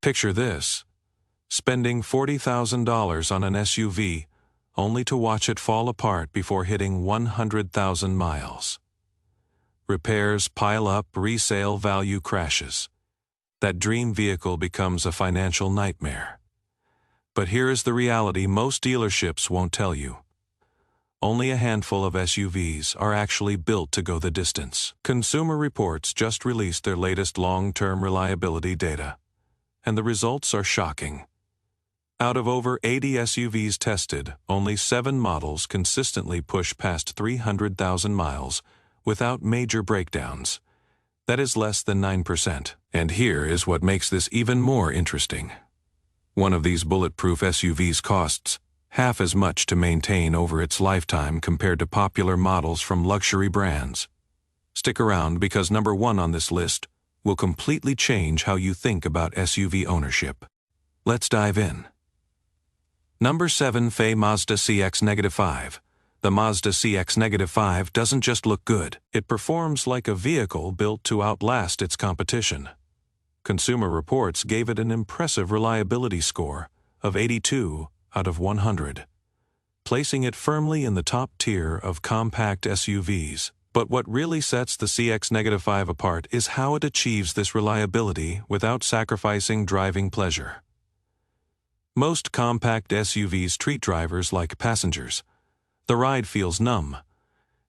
Picture this: spending $40,000 on an SUV only to watch it fall apart before hitting 100,000 miles. Repairs pile up, resale value crashes. That dream vehicle becomes a financial nightmare. But here is the reality most dealerships won't tell you. Only a handful of SUVs are actually built to go the distance. Consumer Reports just released their latest long-term reliability data, and the results are shocking. Out of over 80 SUVs tested, only 7 models consistently push past 300,000 miles without major breakdowns. That is less than 9%. And here is what makes this even more interesting. One of these bulletproof SUVs costs half as much to maintain over its lifetime compared to popular models from luxury brands. Stick around, because number 1 on this list will completely change how you think about SUV ownership. Let's dive in. Number 7. Mazda CX-5. The Mazda CX-5 doesn't just look good, it performs like a vehicle built to outlast its competition. Consumer Reports gave it an impressive reliability score of 82 out of 100, placing it firmly in the top tier of compact SUVs. But what really sets the CX-5 apart is how it achieves this reliability without sacrificing driving pleasure. Most compact SUVs treat drivers like passengers. The ride feels numb.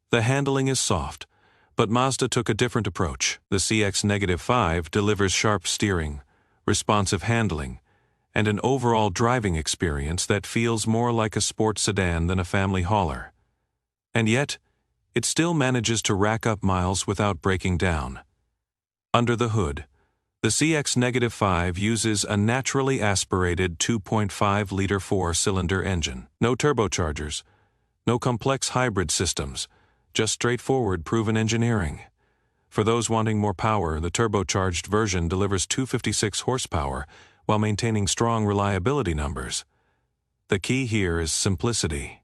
The handling is soft, but Mazda took a different approach. The CX-5 delivers sharp steering, responsive handling, and an overall driving experience that feels more like a sports sedan than a family hauler. And yet, it still manages to rack up miles without breaking down. Under the hood, the CX-5 uses a naturally aspirated 2.5-liter 4-cylinder engine. No turbochargers, no complex hybrid systems, just straightforward proven engineering. For those wanting more power, the turbocharged version delivers 256 horsepower while maintaining strong reliability numbers. The key here is simplicity.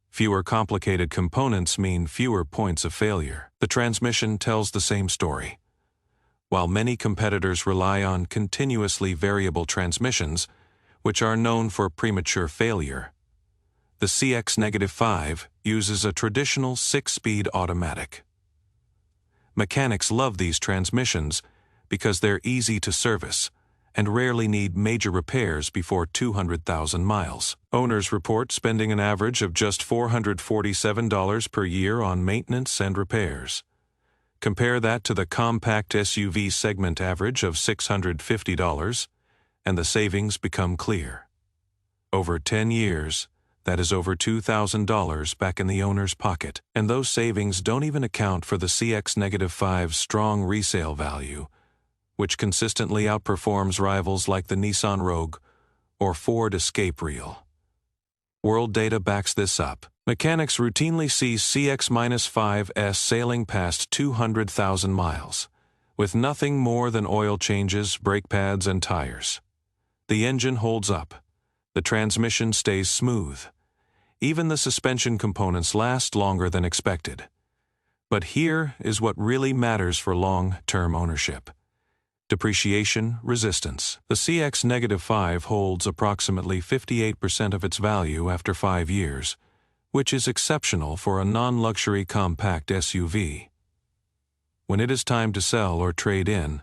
Fewer complicated components mean fewer points of failure. The transmission tells the same story. While many competitors rely on continuously variable transmissions, which are known for premature failure, the CX-5 uses a traditional 6-speed automatic. Mechanics love these transmissions because they're easy to service and rarely need major repairs before 200,000 miles. Owners report spending an average of just $447 per year on maintenance and repairs. Compare that to the compact SUV segment average of $650, and the savings become clear. Over 10 years, that is over $2,000 back in the owner's pocket, and those savings don't even account for the CX-5's strong resale value, which consistently outperforms rivals like the Nissan Rogue or Ford Escape Reel. World data backs this up. Mechanics routinely see CX-5s sailing past 200,000 miles, with nothing more than oil changes, brake pads, and tires. The engine holds up. The transmission stays smooth. Even the suspension components last longer than expected. But here is what really matters for long-term ownership: depreciation resistance. The CX-5 holds approximately 58% of its value after 5 years, which is exceptional for a non-luxury compact SUV. When it is time to sell or trade in,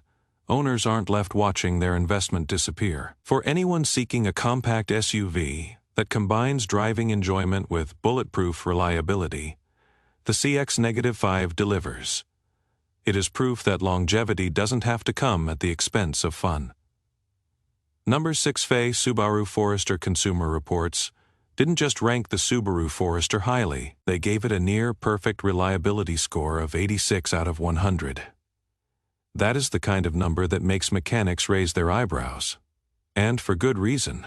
owners aren't left watching their investment disappear. For anyone seeking a compact SUV that combines driving enjoyment with bulletproof reliability, the CX-5 delivers. It is proof that longevity doesn't have to come at the expense of fun. Number 6. Subaru Forester. Consumer Reports didn't just rank the Subaru Forester highly, they gave it a near-perfect reliability score of 86 out of 100. That is the kind of number that makes mechanics raise their eyebrows. And for good reason.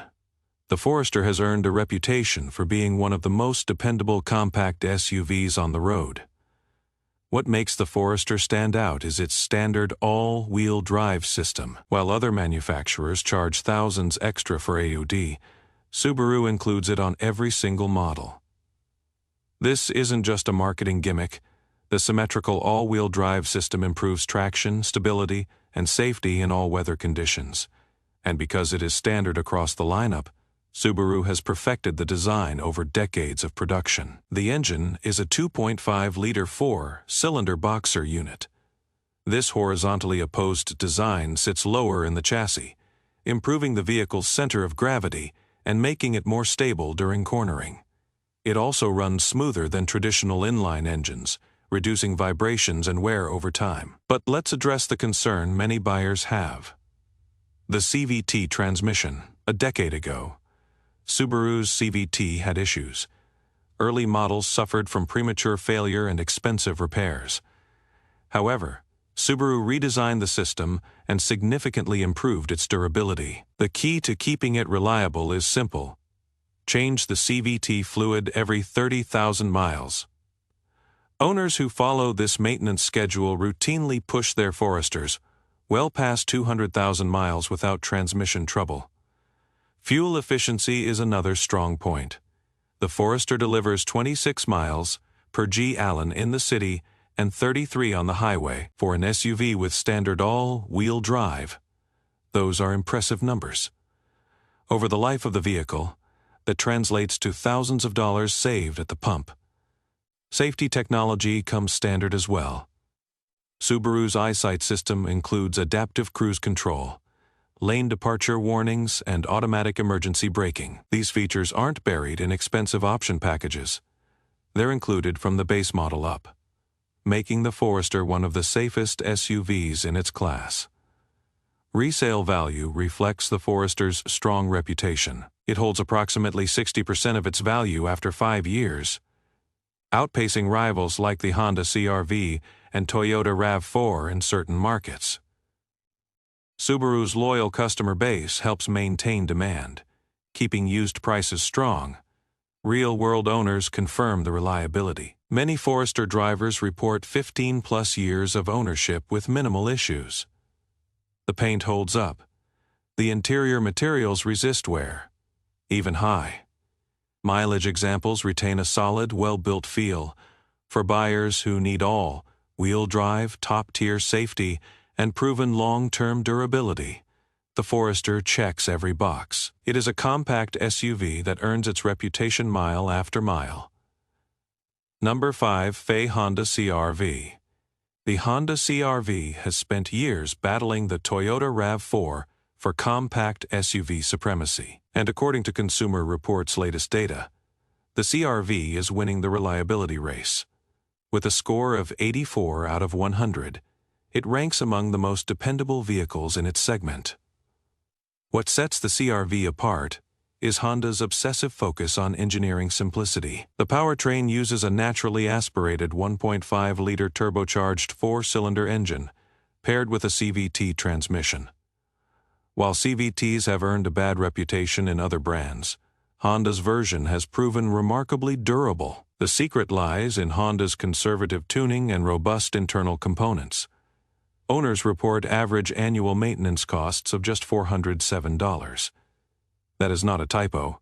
The Forester has earned a reputation for being one of the most dependable compact SUVs on the road. What makes the Forester stand out is its standard all-wheel drive system. While other manufacturers charge thousands extra for AUD, Subaru includes it on every single model. This isn't just a marketing gimmick. The symmetrical all-wheel drive system improves traction, stability, and safety in all weather conditions, And because it is standard across the lineup, Subaru has perfected the design over decades of production. The engine is a 2.5-liter four-cylinder boxer unit. This horizontally opposed design sits lower in the chassis, improving the vehicle's center of gravity and making it more stable during cornering. It also runs smoother than traditional inline engines, reducing vibrations and wear over time. But let's address the concern many buyers have. The CVT transmission. A decade ago, Subaru's CVT had issues. Early models suffered from premature failure and expensive repairs. However, Subaru redesigned the system and significantly improved its durability. The key to keeping it reliable is simple. Change the CVT fluid every 30,000 miles. Owners who follow this maintenance schedule routinely push their Foresters well past 200,000 miles without transmission trouble. Fuel efficiency is another strong point. The Forester delivers 26 miles per gallon in the city and 33 on the highway. For an SUV with standard all-wheel drive, those are impressive numbers. Over the life of the vehicle, that translates to thousands of dollars saved at the pump. Safety technology comes standard as well. Subaru's EyeSight system includes adaptive cruise control, lane departure warnings, and automatic emergency braking. These features aren't buried in expensive option packages. They're included from the base model up, making the Forester one of the safest SUVs in its class. Resale value reflects the Forester's strong reputation. It holds approximately 60% of its value after 5 years, outpacing rivals like the Honda CR-V and Toyota RAV4 in certain markets. Subaru's loyal customer base helps maintain demand, keeping used prices strong. Real-world owners confirm the reliability. Many Forester drivers report 15-plus years of ownership with minimal issues. The paint holds up. The interior materials resist wear, even high. Mileage examples retain a solid, well-built feel for buyers who need all-wheel drive, top-tier safety, and proven long-term durability. The Forester checks every box. It is a compact SUV that earns its reputation mile after mile. Number 5. Honda CR-V. The Honda CR-V has spent years battling the Toyota RAV4 for compact SUV supremacy. And according to Consumer Reports' latest data, the CR-V is winning the reliability race. With a score of 84 out of 100, it ranks among the most dependable vehicles in its segment. What sets the CR-V apart is Honda's obsessive focus on engineering simplicity. The powertrain uses a naturally aspirated 1.5-liter turbocharged four-cylinder engine, paired with a CVT transmission. While CVTs have earned a bad reputation in other brands, Honda's version has proven remarkably durable. The secret lies in Honda's conservative tuning and robust internal components. Owners report average annual maintenance costs of just $407. That is not a typo.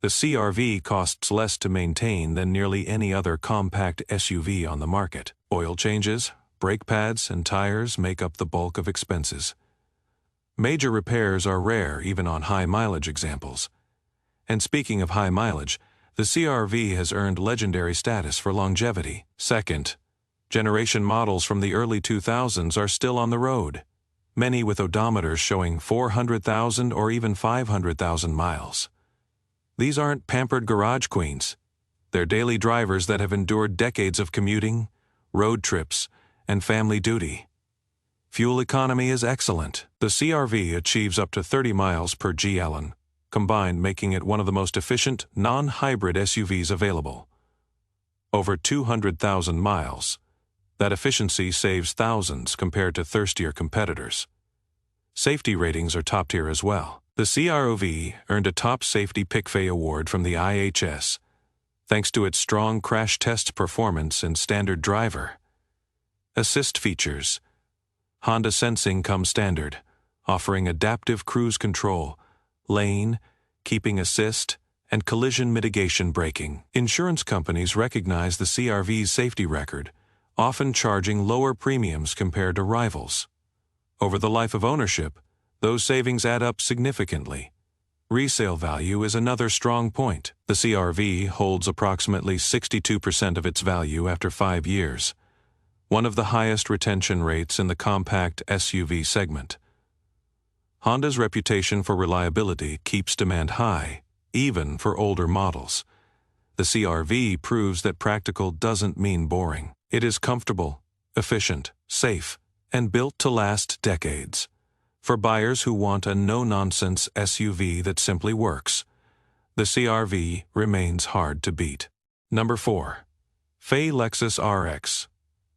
The CR-V costs less to maintain than nearly any other compact SUV on the market. Oil changes, brake pads, and tires make up the bulk of expenses. Major repairs are rare even on high-mileage examples. And speaking of high mileage, the CR-V has earned legendary status for longevity. Second, generation models from the early 2000s are still on the road, many with odometers showing 400,000 or even 500,000 miles. These aren't pampered garage queens. They're daily drivers that have endured decades of commuting, road trips, and family duty. Fuel economy is excellent. The CR-V achieves up to 30 miles per gallon, combined making it one of the most efficient non-hybrid SUVs available. Over 200,000 miles. That efficiency saves thousands compared to thirstier competitors. Safety ratings are top tier as well. The CR-V earned a top safety PICFE award from the IHS, thanks to its strong crash test performance and standard driver assist features. Honda Sensing comes standard, offering adaptive cruise control, lane, keeping assist, and collision mitigation braking. Insurance companies recognize the CR-V's safety record, often charging lower premiums compared to rivals. Over the life of ownership, Those savings add up significantly. Resale value is another strong point. The CR-V holds approximately 62% of its value after 5 years, one of the highest retention rates in the compact SUV segment. Honda's reputation for reliability keeps demand high, even for older models. The CR-V proves that practical doesn't mean boring. It is comfortable, efficient, safe, and built to last decades. For buyers who want a no-nonsense SUV that simply works, the CR-V remains hard to beat. Number 4. Lexus RX.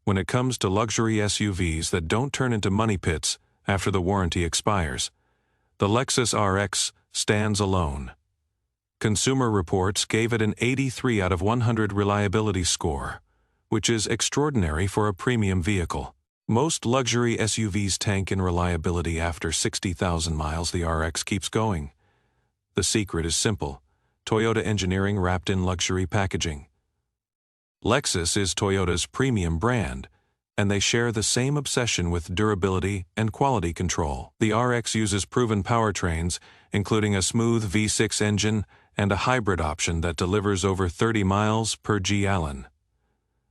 When it comes to luxury SUVs that don't turn into money pits after the warranty expires, the Lexus RX stands alone. Consumer Reports gave it an 83 out of 100 reliability score, which is extraordinary for a premium vehicle. Most luxury SUVs tank in reliability after 60,000 miles. The RX keeps going. The secret is simple: Toyota engineering wrapped in luxury packaging. Lexus is Toyota's premium brand, and they share the same obsession with durability and quality control. The RX uses proven powertrains, including a smooth V6 engine and a hybrid option that delivers over 30 miles per gallon.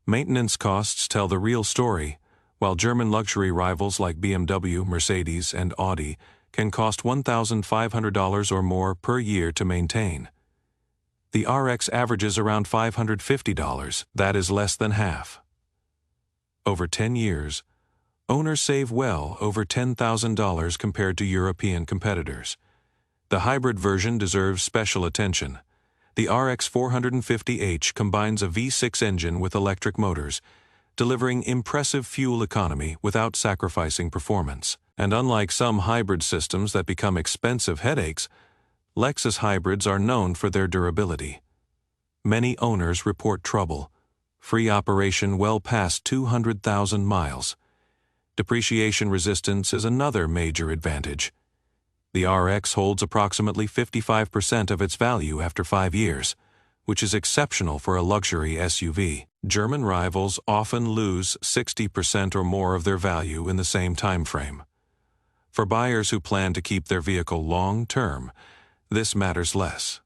Maintenance costs tell the real story. While German luxury rivals like BMW, Mercedes, and Audi can cost $1,500 or more per year to maintain, the RX averages around $550. That is less than half. Over 10 years, owners save well over $10,000 compared to European competitors. The hybrid version deserves special attention. The RX 450h combines a V6 engine with electric motors, delivering impressive fuel economy without sacrificing performance. And unlike some hybrid systems that become expensive headaches, Lexus hybrids are known for their durability. Many owners report trouble. Free operation well past 200,000 miles. Depreciation resistance is another major advantage. The RX holds approximately 55% of its value after 5 years, which is exceptional for a luxury SUV. German rivals often lose 60% or more of their value in the same time frame. For buyers who plan to keep their vehicle long-term, this matters less.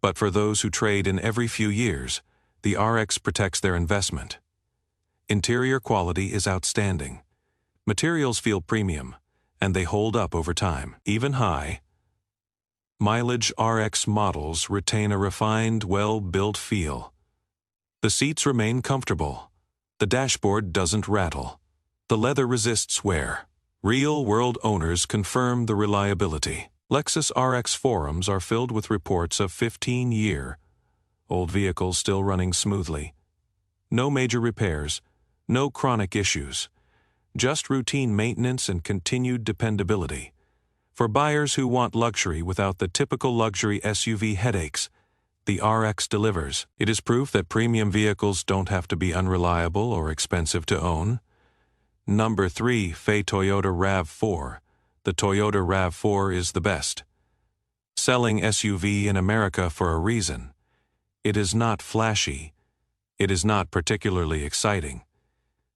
But for those who trade in every few years, the RX protects their investment. Interior quality is outstanding. Materials feel premium, and they hold up over time. Even high mileage RX models retain a refined, well-built feel. The seats remain comfortable. The dashboard doesn't rattle. The leather resists wear. Real-world owners confirm the reliability. Lexus RX forums are filled with reports of 15-year-old vehicles still running smoothly. No major repairs, no chronic issues, just routine maintenance and continued dependability. For buyers who want luxury without the typical luxury SUV headaches, the RX delivers. It is proof that premium vehicles don't have to be unreliable or expensive to own. Number 3. Toyota RAV4. The Toyota RAV4 is the best selling SUV in America for a reason. It is not flashy. It is not particularly exciting.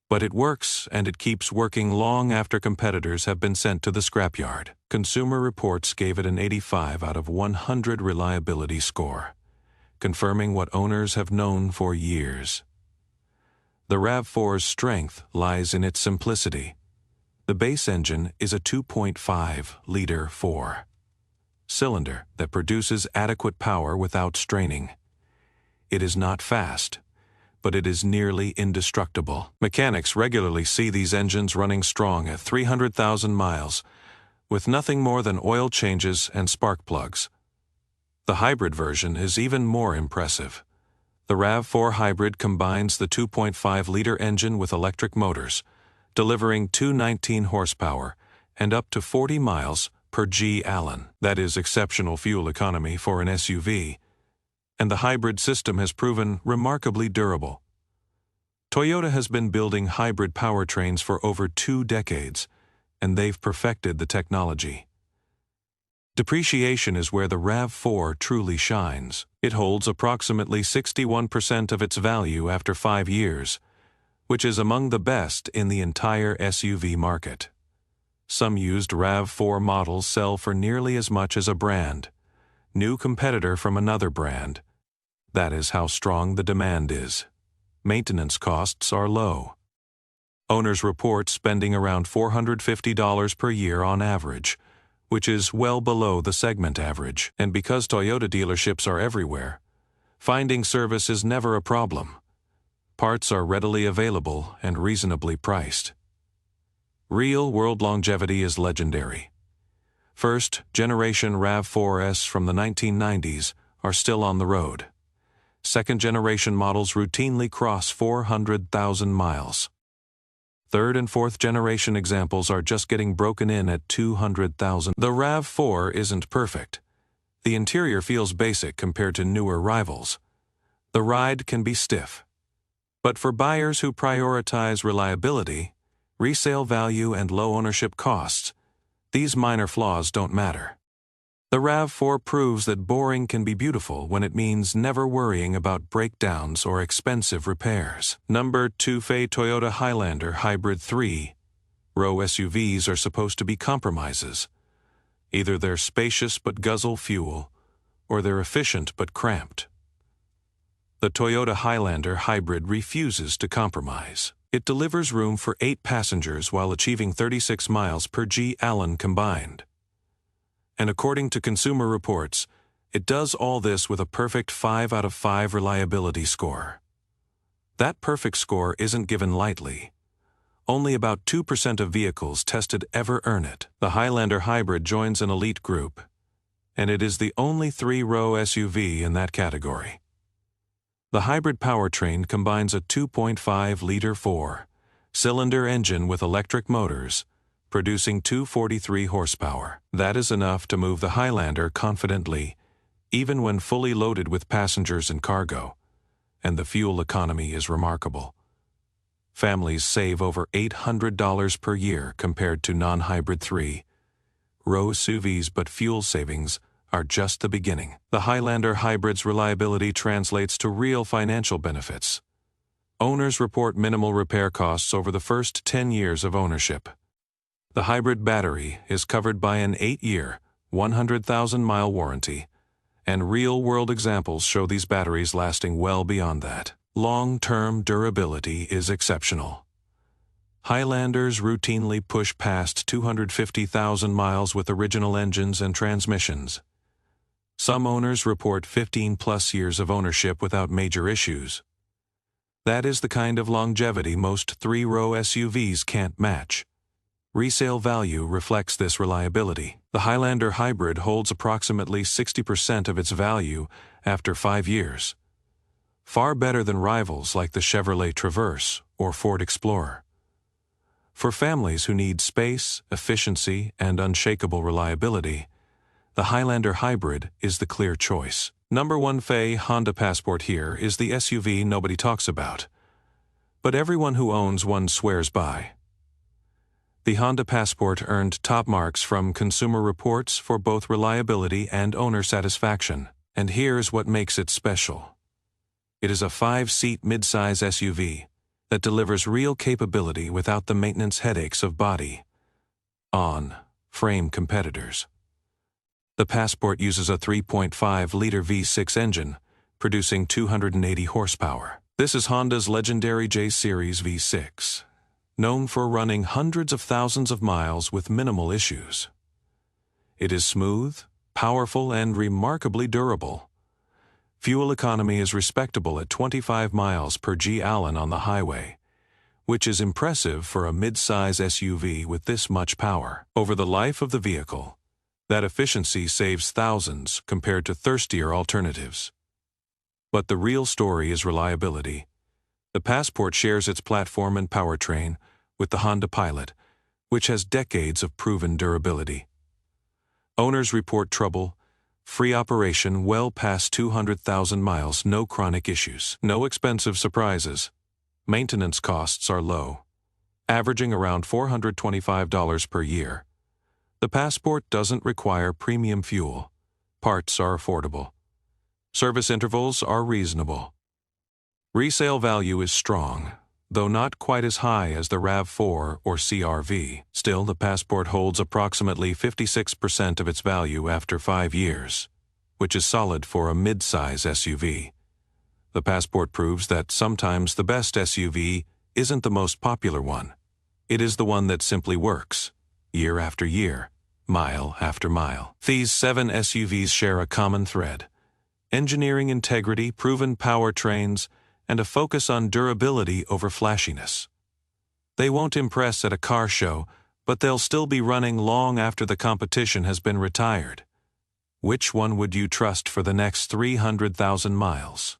But it works, and it keeps working long after competitors have been sent to the scrapyard. Consumer Reports gave it an 85 out of 100 reliability score, confirming what owners have known for years. The RAV4's strength lies in its simplicity. The base engine is a 2.5-liter 4-cylinder that produces adequate power without straining. It is not fast, but it is nearly indestructible. Mechanics regularly see these engines running strong at 300,000 miles, with nothing more than oil changes and spark plugs. The hybrid version is even more impressive. The RAV4 hybrid combines the 2.5-liter engine with electric motors, delivering 219 horsepower and up to 40 miles per gallon. That is exceptional fuel economy for an SUV, and the hybrid system has proven remarkably durable. Toyota has been building hybrid powertrains for over 2 decades, and they've perfected the technology. Depreciation is where the RAV4 truly shines. It holds approximately 61% of its value after 5 years, which is among the best in the entire SUV market. Some used RAV4 models sell for nearly as much as a brand new competitor from another brand. That is how strong the demand is. Maintenance costs are low. Owners report spending around $450 per year on average, which is well below the segment average. And because Toyota dealerships are everywhere, finding service is never a problem. Parts are readily available and reasonably priced. Real-world longevity is legendary. First-generation RAV4s from the 1990s are still on the road. Second-generation models routinely cross 400,000 miles. Third- and fourth-generation examples are just getting broken in at 200,000. The RAV4 isn't perfect. The interior feels basic compared to newer rivals. The ride can be stiff. But for buyers who prioritize reliability, resale value, and low ownership costs, these minor flaws don't matter. The RAV4 proves that boring can be beautiful when it means never worrying about breakdowns or expensive repairs. Number 2. Toyota Highlander Hybrid 3. Row SUVs are supposed to be compromises. Either they're spacious but guzzle fuel, or they're efficient but cramped. The Toyota Highlander Hybrid refuses to compromise. It delivers room for 8 passengers while achieving 36 miles per gallon combined. And according to Consumer Reports, it does all this with a perfect 5 out of 5 reliability score. That perfect score isn't given lightly. Only about 2% of vehicles tested ever earn it. The Highlander Hybrid joins an elite group, and it is the only 3-row SUV in that category. The hybrid powertrain combines a 2.5-liter 4-cylinder engine with electric motors, producing 243 horsepower. That is enough to move the Highlander confidently, even when fully loaded with passengers and cargo, and the fuel economy is remarkable. Families save over $800 per year compared to non-hybrid 3-row SUVs, but fuel savings are just the beginning. The Highlander Hybrid's reliability translates to real financial benefits. Owners report minimal repair costs over the first 10 years of ownership. The hybrid battery is covered by an 8-year, 100,000-mile warranty, and real-world examples show these batteries lasting well beyond that. Long-term durability is exceptional. Highlanders routinely push past 250,000 miles with original engines and transmissions. Some owners report 15-plus years of ownership without major issues. That is the kind of longevity most 3-row SUVs can't match. Resale value reflects this reliability. The Highlander Hybrid holds approximately 60% of its value after 5 years. Far better than rivals like the Chevrolet Traverse or Ford Explorer. For families who need space, efficiency, and unshakable reliability, the Highlander Hybrid is the clear choice. Number 1. Honda Passport. Here is the SUV nobody talks about, but everyone who owns one swears by. The Honda Passport earned top marks from Consumer Reports for both reliability and owner satisfaction. And here's what makes it special. It is a 5-seat midsize SUV that delivers real capability without the maintenance headaches of body-on-frame competitors. The Passport uses a 3.5-liter V6 engine, producing 280 horsepower. This is Honda's legendary J-Series V6. Known for running hundreds of thousands of miles with minimal issues. It is smooth, powerful, and remarkably durable. Fuel economy is respectable at 25 miles per gallon on the highway, which is impressive for a mid-size SUV with this much power. Over the life of the vehicle, that efficiency saves thousands compared to thirstier alternatives. But the real story is reliability. The Passport shares its platform and powertrain with the Honda Pilot, which has decades of proven durability. Owners report trouble-free operation well past 200,000 miles, no chronic issues, no expensive surprises. Maintenance costs are low, averaging around $425 per year. The Passport doesn't require premium fuel. Parts are affordable. Service intervals are reasonable. Resale value is strong. though not quite as high as the RAV4 or CR-V. Still, the Passport holds approximately 56% of its value after 5 years, which is solid for a mid-size SUV. The Passport proves that sometimes the best SUV isn't the most popular one. It is the one that simply works, year after year, mile after mile. These 7 SUVs share a common thread: engineering integrity, proven powertrains, and a focus on durability over flashiness. They won't impress at a car show, but they'll still be running long after the competition has been retired. Which one would you trust for the next 300,000 miles?